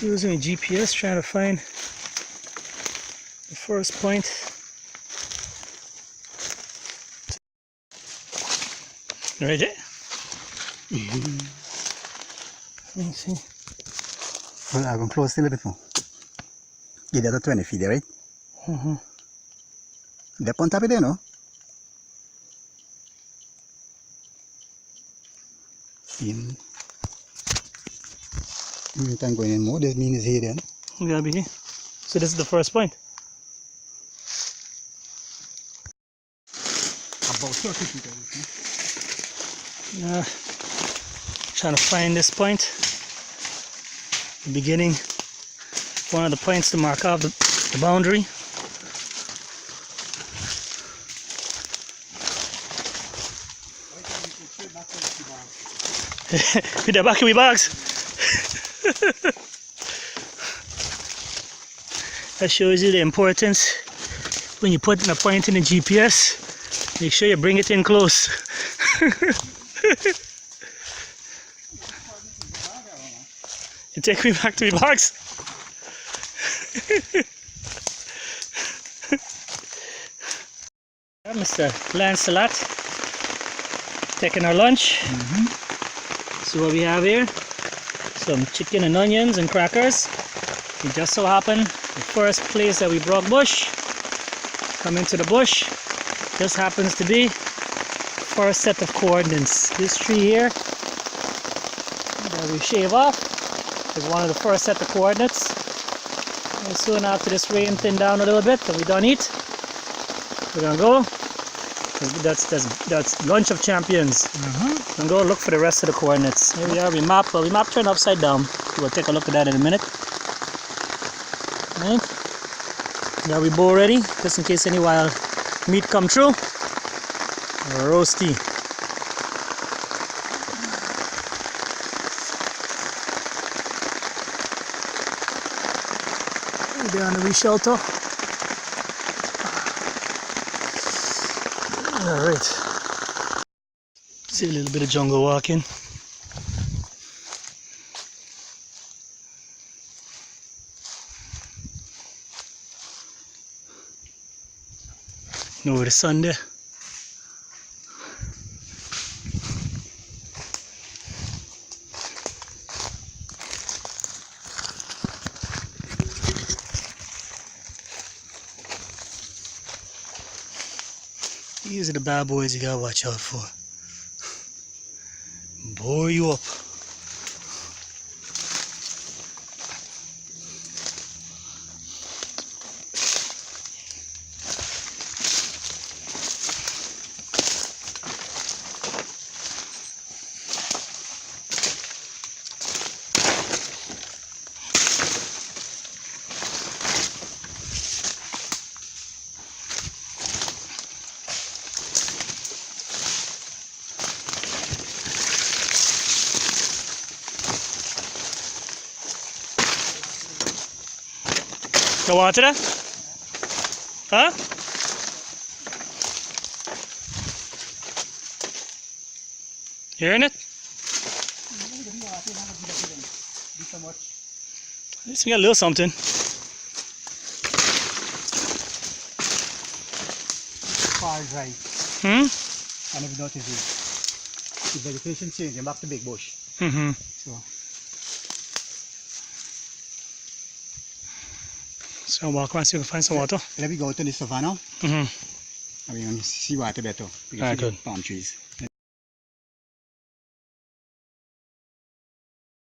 Using a GPS trying to find the first point. Right there. Let me see. Well, I'm going close a little bit more. Get that 20 feet there, right? They're on top of there, no? In. Time going in more, that means here then. We gotta be here. So this is the first point. About 30 feet away. Trying to find this point. The beginning. One of the points to mark off the boundary. With the back of my bags. That shows you the importance when you put in a point in the GPS. Make sure you bring it in close. You take me back to my bags. Mr. Lancelot taking our lunch. So what we have here, some chicken and onions and crackers. It just so happened the first place that we broke bush, come into the bush, just happens to be first set of coordinates. This tree here that we shave off is one of the first set of coordinates. And soon after this rain thinned down a little bit and we done eat, we're gonna go. That's lunch of champions. And go look for the rest of the coordinates. Here we are. We map turned upside down. We'll take a look at that in a minute. Right. Got we bowl ready, just in case any wild meat come through. Roasty. Down the wee shelter. Alright. See a little bit of jungle walking. Over the sun there. These are the bad boys you gotta watch out for. Bore you up. Go on to that? Huh? Hearing it? At least we got a little something. Far right. And if you notice the vegetation changing back to big bush. So walk around so we can find some water. Let me go to the savannah. And we can see water better because of the palm trees.